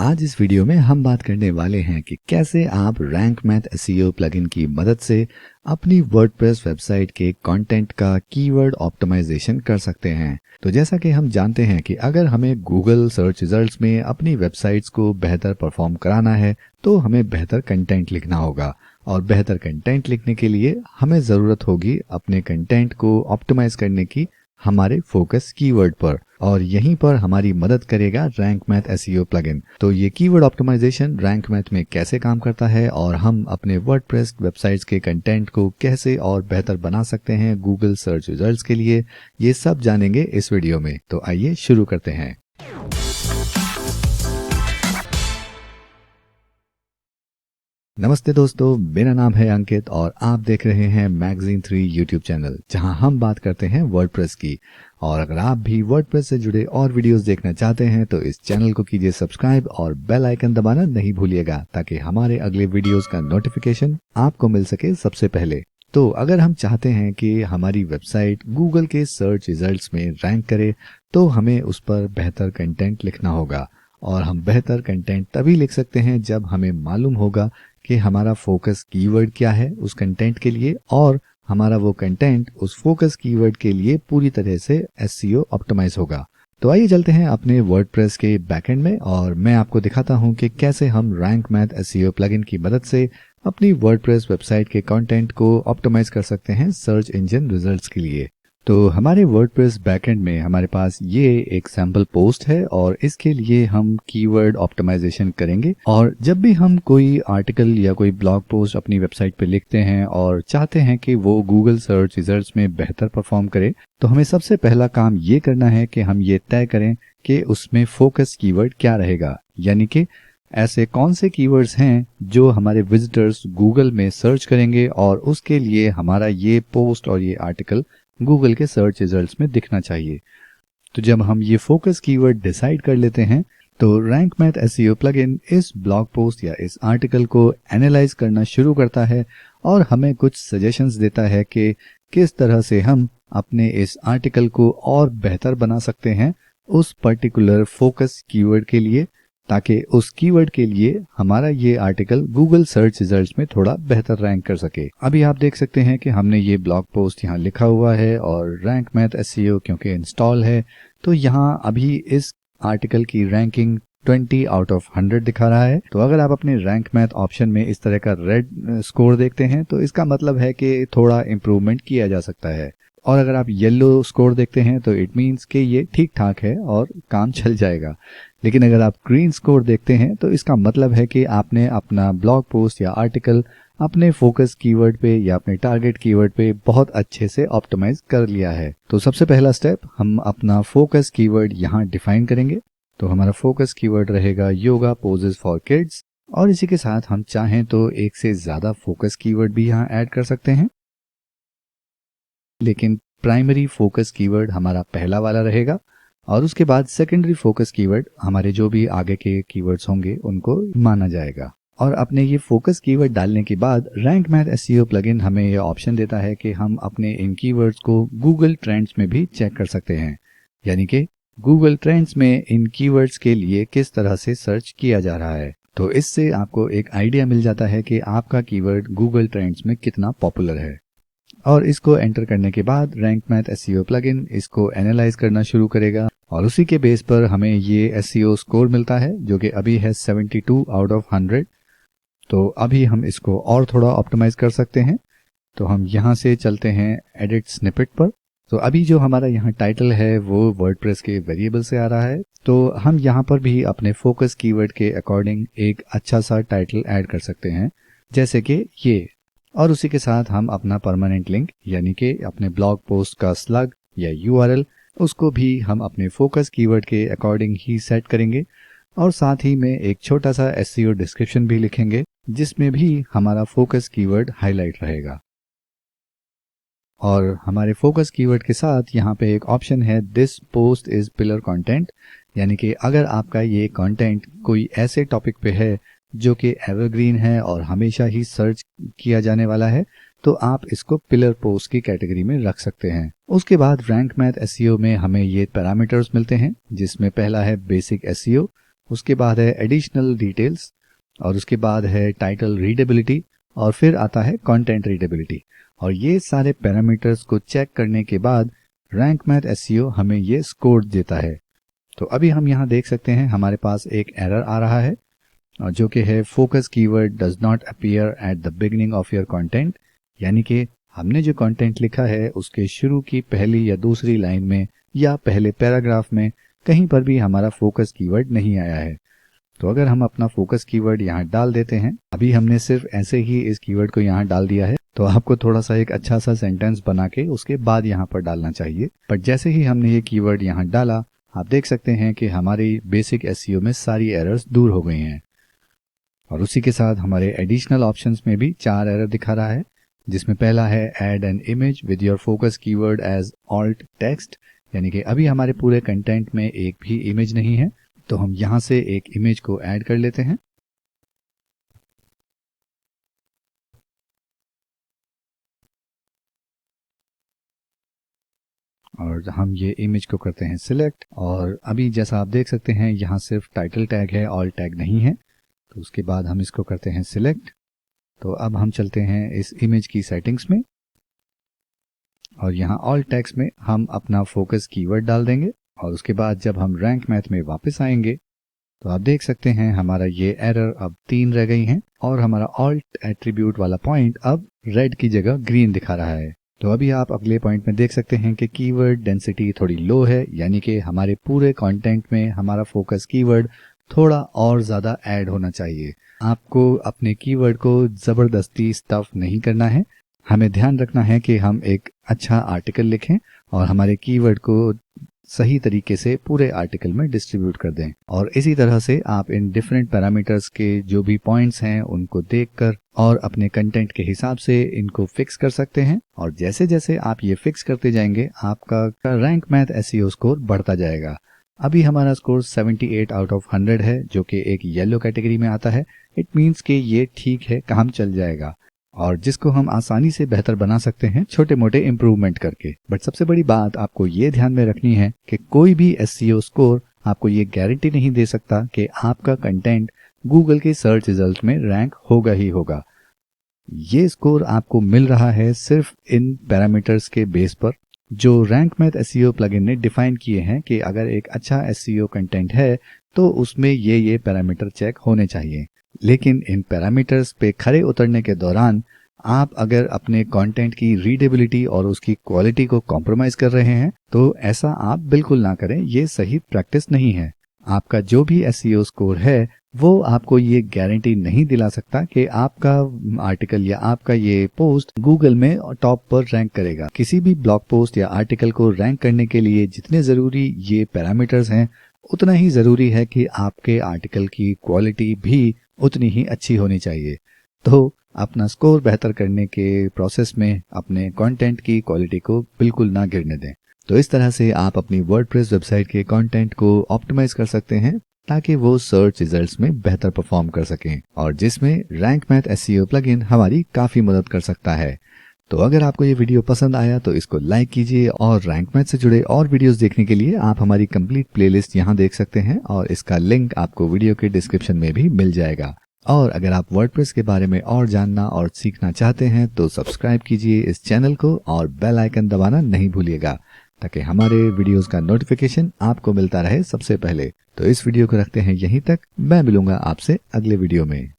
आज इस वीडियो में हम बात करने वाले हैं कि कैसे आप रैंक मैथ एसईओ प्लगइन की मदद से अपनी वर्डप्रेस वेबसाइट के कंटेंट का कीवर्ड ऑप्टिमाइजेशन कर सकते हैं। तो जैसा कि हम जानते हैं कि अगर हमें गूगल सर्च रिजल्ट्स में अपनी वेबसाइट्स को बेहतर परफॉर्म कराना है तो हमें बेहतर कंटेंट लिखना होगा, और बेहतर कंटेंट लिखने के लिए हमें ज़रूरत होगी अपने कंटेंट को ऑप्टिमाइज करने की हमारे फोकस कीवर्ड पर, और यहीं पर हमारी मदद करेगा रैंक मैथ एसईओ प्लगइन। तो ये कीवर्ड ऑप्टिमाइजेशन रैंक मैथ में कैसे काम करता है और हम अपने वर्डप्रेस वेबसाइट्स के कंटेंट को कैसे और बेहतर बना सकते हैं गूगल सर्च रिजल्ट्स के लिए, ये सब जानेंगे इस वीडियो में। तो आइए शुरू करते हैं। नमस्ते दोस्तों, मेरा नाम है अंकित और आप देख रहे हैं मैगजीन 3 यूट्यूब चैनल, जहां हम बात करते हैं वर्डप्रेस की। और अगर आप भी वर्डप्रेस से जुड़े और वीडियोस देखना चाहते हैं तो इस चैनल को कीजिए सब्सक्राइब और बेल आइकन दबाना नहीं भूलिएगा, ताकि हमारे अगले वीडियोस का नोटिफिकेशन आपको मिल सके सबसे पहले। तो अगर हम चाहते हैं कि हमारी वेबसाइट गूगल के सर्च रिजल्ट्स में रैंक करे तो हमें उस पर बेहतर कंटेंट लिखना होगा, और हम बेहतर कंटेंट तभी लिख सकते हैं जब हमें मालूम होगा कि हमारा फोकस कीवर्ड क्या है उस कंटेंट के लिए, और हमारा वो कंटेंट उस फोकस कीवर्ड के लिए पूरी तरह से एसईओ ऑप्टिमाइज होगा। तो आइए चलते हैं अपने वर्डप्रेस के बैकएंड में और मैं आपको दिखाता हूं कि कैसे हम रैंक मैथ एसईओ प्लगइन की मदद से अपनी वर्डप्रेस वेबसाइट के कंटेंट को ऑप्टिमाइज कर सकते हैं सर्च इंजन रिजल्ट्स के लिए। तो हमारे वर्डप्रेस बैकएंड में हमारे पास ये एक सैम्पल पोस्ट है और इसके लिए हम कीवर्ड ऑप्टिमाइजेशन करेंगे। और जब भी हम कोई आर्टिकल या कोई ब्लॉग पोस्ट अपनी वेबसाइट पे लिखते हैं और चाहते हैं कि वो गूगल सर्च रिजल्ट्स में बेहतर परफॉर्म करे, तो हमें सबसे पहला काम ये करना है कि हम ये तय करें कि उसमें फोकस कीवर्ड क्या रहेगा, यानी कि ऐसे कौन से कीवर्ड्स हैं जो हमारे विजिटर्स गूगल में सर्च करेंगे और उसके लिए हमारा ये पोस्ट और ये आर्टिकल गूगल के सर्च रिजल्ट्स में दिखना चाहिए। तो जब हम ये फोकस कीवर्ड डिसाइड कर लेते हैं तो रैंक मैथ एसईओ प्लगइन इस ब्लॉग पोस्ट या इस आर्टिकल को एनालाइज करना शुरू करता है और हमें कुछ सजेशंस देता है कि किस तरह से हम अपने इस आर्टिकल को और बेहतर बना सकते हैं उस पर्टिकुलर फोकस कीवर्ड के लिए, ताकि उस कीवर्ड के लिए हमारा ये आर्टिकल गूगल सर्च रिजल्ट्स में थोड़ा बेहतर रैंक कर सके। अभी आप देख सकते हैं कि हमने ये ब्लॉग पोस्ट यहाँ लिखा हुआ है और रैंक मैथ एसईओ क्योंकि इंस्टॉल है तो यहाँ अभी इस आर्टिकल की रैंकिंग 20 आउट ऑफ 100 दिखा रहा है। तो अगर आप अपने रैंक मैथ ऑप्शन में इस तरह का रेड स्कोर देखते हैं तो इसका मतलब है कि थोड़ा इम्प्रूवमेंट किया जा सकता है, और अगर आप येलो स्कोर देखते हैं तो इट मीन्स कि ये ठीक ठाक है और काम चल जाएगा। लेकिन अगर आप ग्रीन स्कोर देखते हैं तो इसका मतलब है कि आपने अपना ब्लॉग पोस्ट या आर्टिकल अपने फोकस कीवर्ड पे या अपने टारगेट कीवर्ड पे बहुत अच्छे से ऑप्टिमाइज कर लिया है। तो सबसे पहला स्टेप, हम अपना फोकस कीवर्ड यहाँ डिफाइन करेंगे। तो हमारा फोकस कीवर्ड रहेगा योगा पोजेस फॉर किड्स, और इसी के साथ हम चाहें तो एक से ज्यादा फोकस कीवर्ड भी यहाँ ऐड कर सकते हैं, लेकिन प्राइमरी फोकस कीवर्ड हमारा पहला वाला रहेगा, और उसके बाद सेकेंडरी फोकस कीवर्ड हमारे जो भी आगे के कीवर्ड्स होंगे उनको माना जाएगा। और अपने ये फोकस कीवर्ड डालने के बाद रैंक मैथ एसईओ प्लगइन हमें ये ऑप्शन देता है कि हम अपने इन कीवर्ड्स को गूगल ट्रेंड्स में भी चेक कर सकते हैं, यानी कि गूगल ट्रेंड्स में इन कीवर्ड्स के लिए किस तरह से सर्च किया जा रहा है। तो इससे आपको एक आइडिया मिल जाता है कि आपका कीवर्ड गूगल ट्रेंड्स में कितना पॉपुलर है। और इसको एंटर करने के बाद रैंक मैथ एसईओ प्लगइन इसको एनालाइज करना शुरू करेगा और उसी के बेस पर हमें ये एसईओ स्कोर मिलता है जो कि अभी है 72 आउट ऑफ 100। तो अभी हम इसको और थोड़ा ऑप्टिमाइज कर सकते हैं। तो हम यहाँ से चलते हैं एडिट स्निपेट पर। तो अभी जो हमारा यहाँ टाइटल है वो वर्डप्रेस के वेरिएबल से आ रहा है, तो हम यहाँ पर भी अपने फोकस कीवर्ड के अकॉर्डिंग एक अच्छा सा टाइटल ऐड कर सकते हैं, जैसे कि ये। और उसी के साथ हम अपना परमानेंट लिंक यानी कि अपने ब्लॉग पोस्ट का स्लग या यूआरएल उसको भी हम अपने फोकस कीवर्ड के अकॉर्डिंग ही सेट करेंगे, और साथ ही में एक छोटा सा एसईओ डिस्क्रिप्शन भी लिखेंगे जिसमें भी हमारा फोकस कीवर्ड हाईलाइट रहेगा। और हमारे फोकस कीवर्ड के साथ यहाँ पे एक ऑप्शन है this post is pillar content, यानी कि अगर आपका ये कंटेंट कोई ऐसे टॉपिक पे है जो कि एवरग्रीन है और हमेशा ही सर्च किया जाने वाला है, तो आप इसको पिलर पोस्ट की कैटेगरी में रख सकते हैं। उसके बाद रैंक मैथ एसईओ में हमें ये पैरामीटर्स मिलते हैं, जिसमें पहला है बेसिक एसईओ, उसके बाद है एडिशनल डिटेल्स, और उसके बाद है टाइटल रीडेबिलिटी, और फिर आता है कंटेंट रीडेबिलिटी। और ये सारे पैरामीटर्स को चेक करने के बाद रैंक मैथ एसईओ हमें ये स्कोर देता है। तो अभी हम यहाँ देख सकते हैं हमारे पास एक एरर आ रहा है, और जो कि है focus keyword does not appear at the beginning of your content, यानी कि हमने जो कंटेंट लिखा है उसके शुरू की पहली या दूसरी लाइन में या पहले पैराग्राफ में कहीं पर भी हमारा फोकस कीवर्ड नहीं आया है। तो अगर हम अपना फोकस कीवर्ड यहाँ डाल देते हैं, अभी हमने सिर्फ ऐसे ही इस कीवर्ड को यहाँ डाल दिया है, तो आपको थोड़ा सा एक अच्छा सा सेंटेंस बना के उसके बाद यहाँ पर डालना चाहिए। बट जैसे ही हमने ये कीवर्ड यहाँ डाला, आप देख सकते हैं कि हमारी बेसिक एसईओ में सारी एरर्स दूर हो गई हैं। और उसी के साथ हमारे एडिशनल ऑप्शंस में भी 4 एरर दिखा रहा है, जिसमें पहला है add an image with your focus keyword as alt text, यानी कि अभी हमारे पूरे कंटेंट में एक भी इमेज नहीं है, तो हम यहाँ से एक इमेज को ऐड कर लेते हैं। और हम ये इमेज को करते हैं सिलेक्ट, और अभी जैसा आप देख सकते हैं यहाँ सिर्फ टाइटल टैग है, ऑल टैग नहीं है। तो उसके बाद हम इसको करते हैं सिलेक्ट। तो अब हम चलते हैं इस इमेज की सेटिंग्स में, और यहाँ ऑल टैग्स में हम अपना फोकस कीवर्ड डाल देंगे। और उसके बाद जब हम रैंक मैथ में वापस आएंगे तो आप देख सकते हैं हमारा ये एरर अब 3 रह गई हैं, और हमारा ऑल्ट एट्रीब्यूट वाला पॉइंट अब रेड की जगह ग्रीन दिखा रहा है। तो अभी आप अगले पॉइंट में देख सकते हैं कि कीवर्ड डेंसिटी थोड़ी लो है, यानी कि हमारे पूरे कंटेंट में हमारा फोकस कीवर्ड थोड़ा और ज़्यादा ऐड होना चाहिए। आपको अपने कीवर्ड को ज़बरदस्ती स्टफ नहीं करना है। हमें ध्यान रखना है कि हम एक अच्छा आर्टिकल लिखें और हमारे कीवर्ड को सही तरीके से पूरे आर्टिकल में डिस्ट्रीब्यूट कर दें। और इसी तरह से आप इन डिफरेंट पैरामीटर्स के जो भी पॉइंट्स हैं उनको देखकर और अपने कंटेंट के हिसाब से इनको फिक्स कर सकते हैं। और जैसे जैसे आप ये फिक्स करते जाएंगे आपका रैंक मैथ एसईओ स्कोर बढ़ता जाएगा। अभी हमारा स्कोर 78 आउट ऑफ 100 है, जो कि एक येलो कैटेगरी में आता है। इट मीन्स कि ये ठीक है, काम चल जाएगा, और जिसको हम आसानी से बेहतर बना सकते हैं छोटे मोटे इम्प्रूवमेंट करके। बट सबसे बड़ी बात आपको ये ध्यान में रखनी है कि कोई भी एसईओ स्कोर आपको ये गारंटी नहीं दे सकता कि आपका कंटेंट गूगल के सर्च रिजल्ट में रैंक होगा ही होगा। ये स्कोर आपको मिल रहा है सिर्फ इन पैरामीटर्स के बेस पर जो रैंक मैथ एसईओ प्लगइन ने डिफाइन किए हैं कि अगर एक अच्छा एसईओ कंटेंट है तो उसमें ये पैरामीटर चेक होने चाहिए। लेकिन इन पैरामीटर्स पे खरे उतरने के दौरान आप अगर अपने कंटेंट की रीडेबिलिटी और उसकी क्वालिटी को कॉम्प्रोमाइज कर रहे हैं तो ऐसा आप बिल्कुल ना करें, ये सही प्रैक्टिस नहीं है। आपका जो भी एसईओ स्कोर है वो आपको ये गारंटी नहीं दिला सकता कि आपका आर्टिकल या आपका ये पोस्ट गूगल में टॉप पर रैंक करेगा। किसी भी ब्लॉग पोस्ट या आर्टिकल को रैंक करने के लिए जितने जरूरी ये पैरामीटर्स हैं, उतना ही जरूरी है कि आपके आर्टिकल की क्वालिटी भी उतनी ही अच्छी होनी चाहिए। तो अपना स्कोर बेहतर करने के प्रोसेस में अपने कंटेंट की क्वालिटी को बिल्कुल ना गिरने दें। तो इस तरह से आप अपनी वर्डप्रेस वेबसाइट के कंटेंट को ऑप्टिमाइज कर सकते हैं ताकि वो सर्च रिजल्ट्स में बेहतर परफॉर्म कर सकें, और जिसमें रैंक मैथ एसईओ प्लगइन हमारी काफी मदद कर सकता है। तो अगर आपको ये वीडियो पसंद आया तो इसको लाइक कीजिए, और रैंक मैथ से जुड़े और वीडियोस देखने के लिए आप हमारी कंप्लीट प्लेलिस्ट यहाँ देख सकते हैं, और इसका लिंक आपको वीडियो के डिस्क्रिप्शन में भी मिल जाएगा। और अगर आप वर्डप्रेस के बारे में और जानना और सीखना चाहते हैं तो सब्सक्राइब कीजिए इस चैनल को और बेल आइकन दबाना नहीं भूलिएगा ताकि हमारे वीडियोस का नोटिफिकेशन आपको मिलता रहे सबसे पहले। तो इस वीडियो को रखते हैं यहीं तक। मैं मिलूंगा आपसे अगले वीडियो में।